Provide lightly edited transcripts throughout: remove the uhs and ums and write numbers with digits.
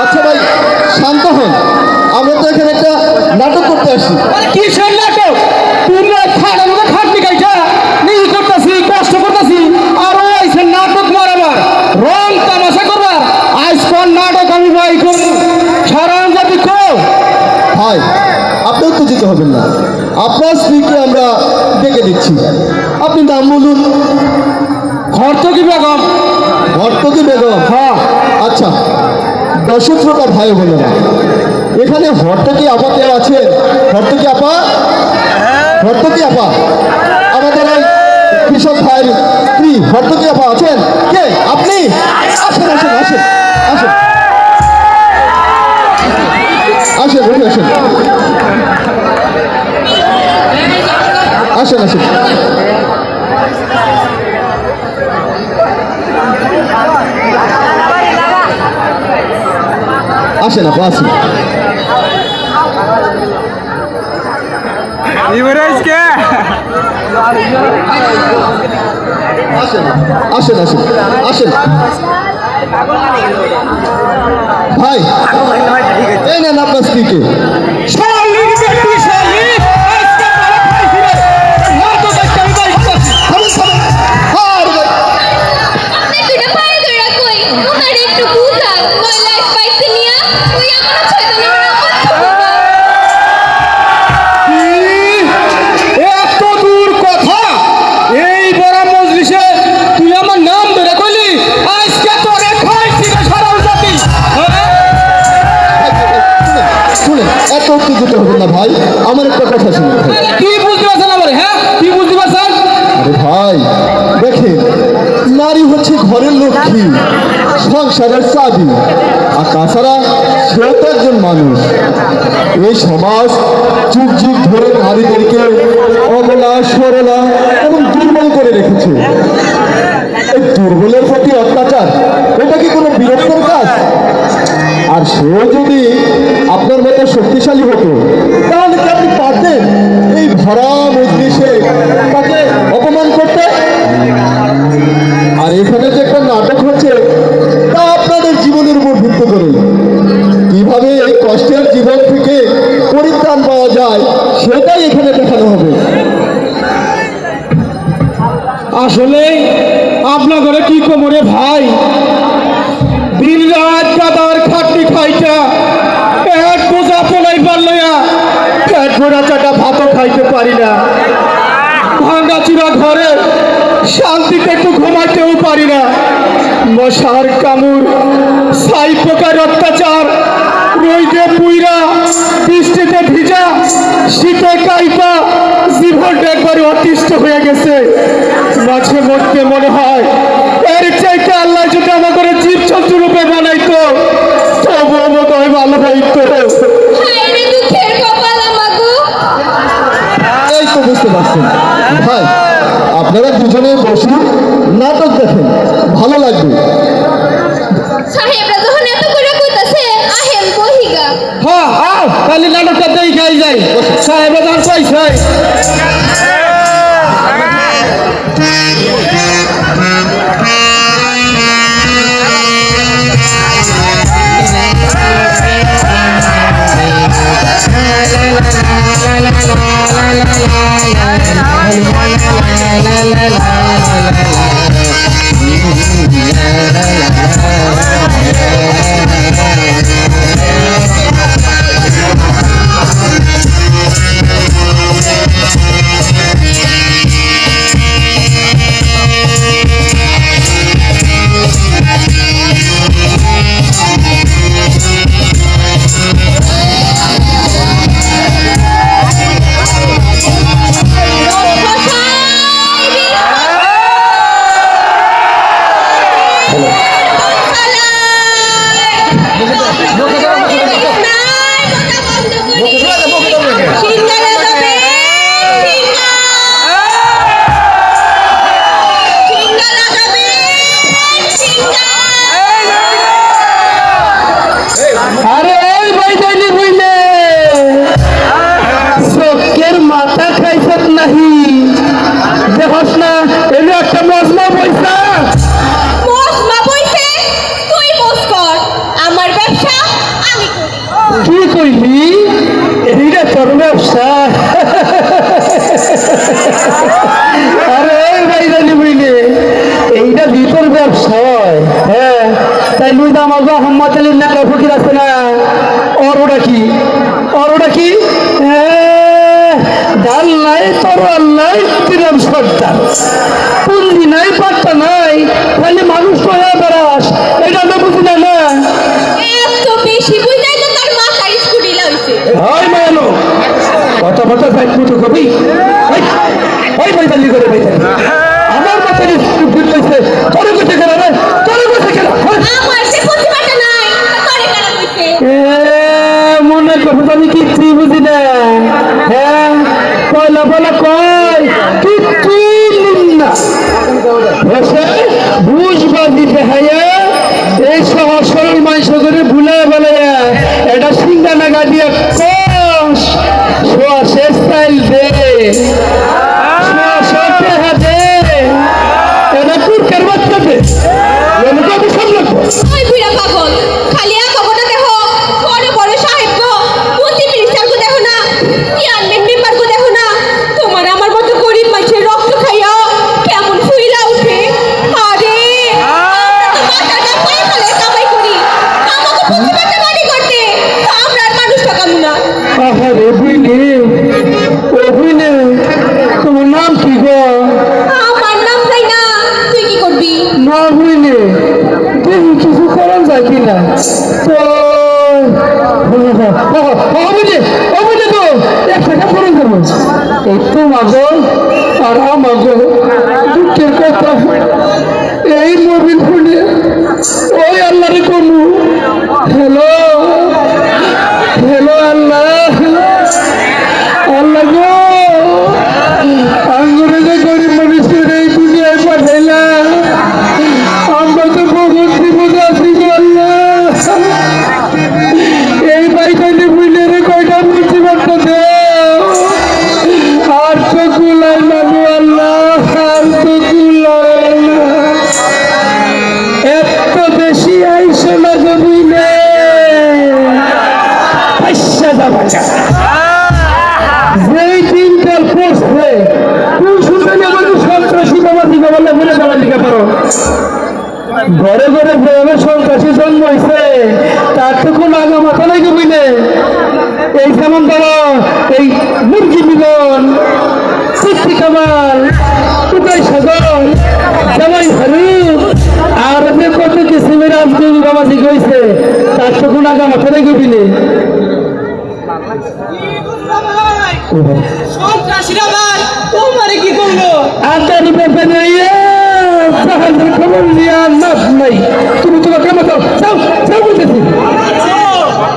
আচ্ছা ভাই শান্ত হন, আমরা তো এখানে একটা নাটক করতে আসছি। কিসের নাটক? তোমরা খাটার মতো খাটনি খাইছা নিজে করতেছি, কষ্ট করতেছি, আর ও আইসে নাটক মারাবার, রং তামাশা করবার। আজ কোন নাটক আমি ভাই করব? সারান যদি কো ভাই আপনি উত্তেজিত হবেন না, আপনার স্ত্রীকে আমরা ডেকে দিচ্ছি। আপনি নাম বলুন। হর্তকি বেগম। হর্তকি বেগম? হ্যাঁ। আচ্ছা দর্শক শ্রোতা ভাই বোনেরা, এখানে হর্তকি আপা কেউ আছেন? হর্তকি আপা, হর্তকি আপা, আমাদের এই কৃষক ভাইয়ের স্ত্রী হর্তকি আপা আছেন? কে আপনি? আসেন আসেন আসেন আসেন আসেন, উঠে আসেন, আসেন আসেন। আসেন আপা আসেন। আসেন আসেন আসেন আসেন ভাই, এই নেন আপনার স্ত্রীকে। এত উত্তেজিত হবেন না ভাই, আমার একটা কথা শুনুন। কি বুঝতে পারছেন আমার? হ্যাঁ কি বুঝতে পারছেন? আরে ভাই দেখেন, নারী হচ্ছে ঘরের লক্ষ্মী, সংসারের চাবি, আর তাছাড়া সেও তো একজন মানুষ। এই সমাজ যুগ যুগ ধরে নারীদেরকে অবলা, সরলা এবং দুর্বল করে রেখেছে। এই দুর্বলের প্রতি অত্যাচার, এটা কি কোনো বিরক্তর কাজ? আর সেও যদি আপনার মতো শক্তিশালী হতো, তাহলে কি আপনি পারতেন এই ভরা মজলিসে তাকে অপমান করতে? আর এখানে যে একটা নাটক হচ্ছে, তা আপনাদের জীবনের উপর ভিত্তি করে কিভাবে এই কষ্টের জীবন থেকে পরিত্রাণ পাওয়া যায় সেটাই এখানে দেখানো হবে। আসলে আপনার ঘরে কি কোমরে ভাই, দিন রাত কাদার খাটনি খাইটা এক বোঝা পোলাই পারলো না, পেট ভরা চাটা ভাতও খাইতে পারি না, ভাঙ্গা চূড়া ঘরে শান্তিতে একটু ঘুমাইতেও পারি না। মশার কামড়, ছাই পোকার অত্যাচার, রোদে পুইরা, বৃষ্টিতে ভিজা, শীতে কাইপা জীবনটা একবারে অতিষ্ঠ হয়ে গেছে। মাঝে মধ্যে মনে হয় এর চাইতে আল্লাহ যদি আমার করে জীবজন্তু রূপে বানাইতো তবুও বোধ হয় ভালো হইতো। এই তো বুঝতে পারছেন ভাই, আপনারা দুজনে বসুন, নাটক দেখেন, ভালো লাগবে। হ্যাঁ আও তাহলে নাটকটা দেখাই যায়। সাহেব আর কইছে হ্যাঁ তাই লুই দাম আল্লাহ মোহাম্মদ আলীর নাকা ফকির আছে না ওর ওটা কি ডাল নাই তরোয়াল নাই তিরাম সর্দার পুন্দি নাই পাত্তা নাই খালি মানুষ তো হয়ে বেড়াস এটা আমরা বুঝি না না এত বেশি বুঝাই তো তার মাথায় স্কুটি লাইছে হয় মায়ালো কথা বলতে যাই মতো কবি ওই পয়সালি করে পয়সা আমার মাথায় স্কুটি লইছে তোর কোথায় গেল রে তোর কোথায় গেল আমার সে প্রতিভাটা নাই তোরে কারা কইছে মনে করছো আমি কিচ্ছু বুঝি না হ্যাঁ কয়লা বলা কয় কিচ্ছু না বুঝবাজি দেখাইয়া এই সহজ সরল মানুষ করে ভুলে বলে এটা সিঙ্গা নাগা দিয়ে কষ শোয়া স্টাইল দে এটা কুরকার বাচ্চা দে আমি সব লাগবো ওই বুড়া পাগল খালি আঁকাবোটা দেখো বড় বড় সাহেব গো প্রতি মিনিস্টার গো দেখো না চেয়ারম্যান মেম্বার গো দেখো না তোমার আমার মতো গরিব মানুষের রক্ত খাইয়া কেমন ফুইলা উঠে আরে আমরা তো মাথাটা পড়ে ফেলে কামাই করি আমাকে প্রতিবাদে বাড়ি করতে আমরা আর মানুষ ঠকামু না আহারে বুঝলি ও বুঝলি তোমার নাম কি গো আমার নাম যাই না তুই কি করবি না বুঝলি দেখি কিছু করা যায় কিনা তো অবুঝে তো এক টাকা পড়ে দেবো এই তো মাগো আর আমাগো দুঃখের কথা এই মোবিল ফোনে ওই আল্লাহরে কমু হ্যালো হ্যালো আল্লাহ আল্লাহ গো আঙ্গুরে যে গরিব মানুষের এই দুনিয়ায় পাঠাইলাম আমরা তো বহুত বিপদে আছি গো আল্লাহ এই বাইকানি বুঝলে কয়টা মুসিবতটা দেও আর তো কুলাই না গো আল্লাহ আর তো কুলাই না এত বেশি আইসো না গো বুঝলে আইসা যাবা যেই দিনকাল পড়ছে তুই শুনতে না বলি সন্ত্রাসী বাবা দিকে বললে বলে যাওয়ার লিখে পারো ঘরে ঘরে প্রেমে সন্ত্রাসী জন্ম হয়েছে তার তো কোনো আগা মাথা নাই কমিলে এই যেমন ধরো এই মুরগি মিলন সিদ্ধি কামাল উদয় সাগর জামাই হারুন আর যে কত কিসিমের আজকে বাবা দিকে হয়েছে তার তো কোনো আগা মাথা নাই কমিলে সন্ত্রাসীরা ভাই তোমারে কি করলো আদানি ব্যাপারে জাহাজের খবর নিয়ে নাচ নাই তুমি তোমার কেমন যাও যাও বলতেছি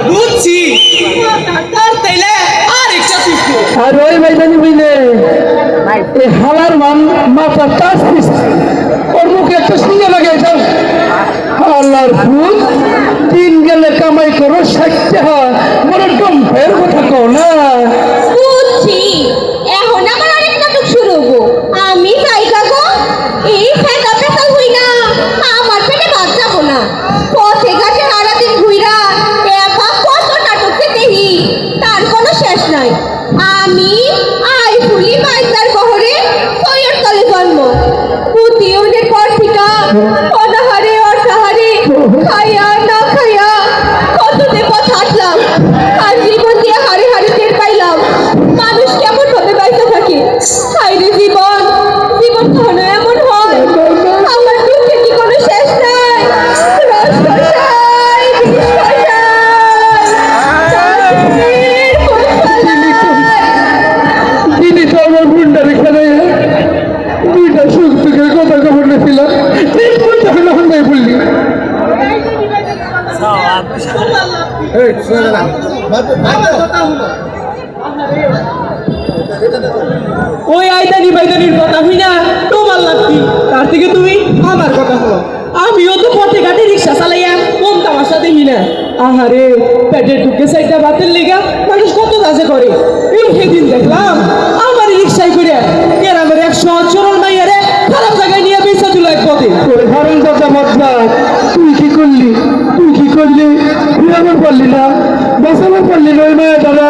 বুঝছি তার তাইলে আর একটা শিশু আর ওই ময়দানি বুঝলে এই হালার মান মাথা টাচ পিস ওর মুখে একটা সিঙ্গে লাগে যাও আল্লাহর ফুল দিন গেলে কামাই করো 60 টাকা মনে গম্ভীর কথা কও না বুঝছি এখন আমার আরেক নাটক শুরু হবো আমি জায়গা গো এই ফেকা ফেকা হই না আমার পেটে ভাত যাবো না পথে ঘাটে সারাদিন ঘুইরা একা কত নাটক দেখি তার কোনো শেষ নাই আমি আইফুলি বাইকার বহরে সৈয়দ তলে জন্ম পুতিউনের পর থেকে অনাহারে অসাহারে খাইয়া না খাইয়া কত যে পথ হাঁটলাম আর জীবন দিয়ে হারে হারে টের পাইলাম মানুষ কেমন ভাবে বাইতে থাকে হাইরে জীবন জীবন কখনো এমন হয় আমার দুঃখে কি কোনো শেষ নাই রসকসাই, বিষকসাই, চাঁদের কোথায়? তিনি তো আমার বুন্ডা রেখে দেয় দুইটা সুখ দুঃখের কথা খবর নিয়েছিলাম তিন পয়সা হলে হন্দাই বললি ওই আইদানি বাইদানির কথা হই না তোমার লাগতি তার থেকে তুমি আমার কথা হলো আমিও তো পথে ঘাটে রিক্সা চালাইয়া কোন তামাশা দেখি না আহারে পেটের ঢুকে সাইডটা বাতের লেগা মানুষ কত কাজে করে এই সেদিন দেখলাম আমার রিক্সায় করে গ্রামের 100 চোরল মাইয়ারে খারাপ জায়গায় নিয়ে বেঁচে দিল এক পথে তোরে ভারণ কথা মতলা তুই কি করলি ফিরাবার পারলি না বাঁচাবার পারলি না ওই মায়ের দাদা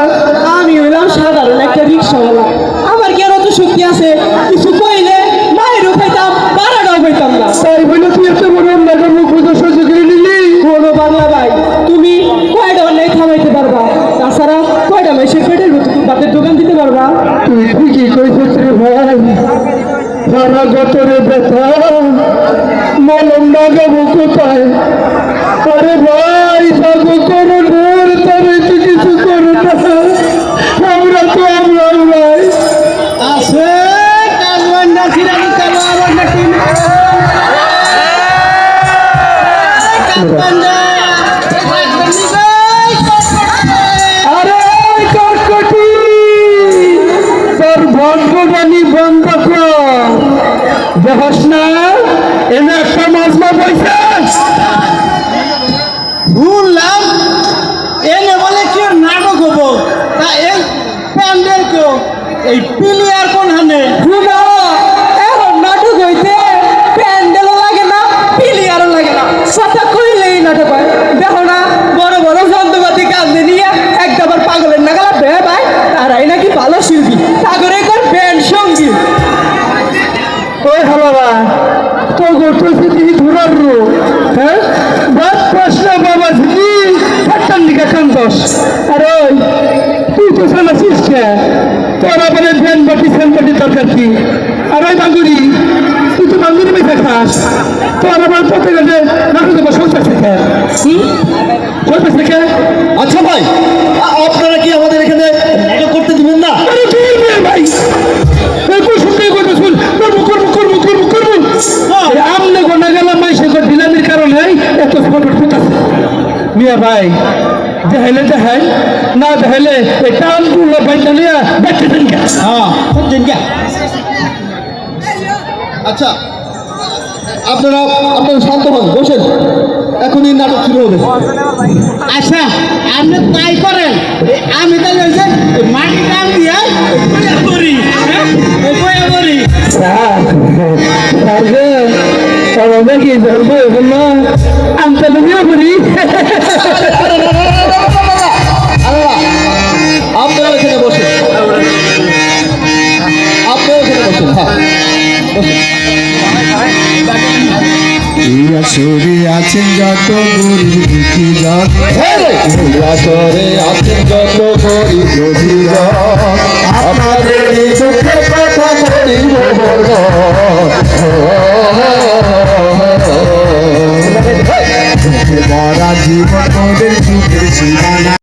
আমি হইলাম সাধারণ একটা রিক্সাওয়ালা আমার কি আর অত শক্তি আছে কিছু কইলে মায়েরও খাইতাম ভাড়াটাও পাইতাম না তাই বলে তুই একটা বড় অন্যায় মুখ আরে ভাই সাগো করো নূর তবে তো কিছু করো না আমরা তো আমরা ভাই আছে কাজবান্ডা সিরানি কালো আবান্ডা টিম কাজবান্ডা আরে কটকটি তোর ভঙ্গবাণী বন্ধ কর দেখাস না এনে একটা মাজমা পয়সা শুনলাম এনে বলে কেউ নাটক হবো তা এই প্যান্ডেল কেউ এই প্লেয়ার কোন হানে শুনো এখন নাটক হইতে প্যান্ডেলও লাগে না পিলিয়ারও লাগে না কথা কইলেই নাটক হয় দেখো না বড় বড় যন্ত্রপাতি কাঁদে নিয়ে একবার পাগলের নাগালা বেয়ে পায় তারাই নাকি ভালো শিল্পী সাগরে কর ব্যান্ড সঙ্গীত ওই হালারা তো গোটে দিদি ধরার রো হ্যাঁ বাদ প্রশ্ন বাবা দিদি ফাটান দিকে কান্দস আরে ওই তুই তো জানাছিস কে তোরা বলে ভ্যান বাটি ফ্যান বাটি দরকার কি আর ওই বাঙ্গুরি তুই তো বাঙ্গুরি মেখে খাস তোরা বলে পথে গেলে নাটক দেবো সংসার শেখে সংসার শেখে আচ্ছা ভাই, আপনারা কি আমাদের এখানে নাটক করতে দিবেন না? আরে তুই ভাই এরকম শুনতে কথা শুন করবো করবো করবো করবো করবো আমনে গোনা গেলাম মাইসে কর দিলামের কারণে এত ফটো ফুটাছে মিয়া ভাই দেখাইলে দেখাই না দেখাইলে এই টানগুলো বাইন্দা নিয়ে দেখতে দিন গা হ্যাঁ দিন গা আচ্ছা, আপনারা শান্ত হন, বসেন, এখনই নাটক শুরু হবে। আচ্ছা আপনি তাই করেন আমি তাহলে ওই যে মাটি টান দিয়ে বয়া করি বয়া করি কি ধরবো না আমি তাহলে বিয়ে করি আপনারা এখানে বসেন, আপনারা এখানে বসেন, হ্যাঁ বসেন। এই আসরে আছেন যত গরিব দুঃখী জন আসরে আছেন যত গরিব দুঃখীরা, আপনাদের এই দুঃখের কথা বলিব মরা জীবন ওদের সুখের সীমানা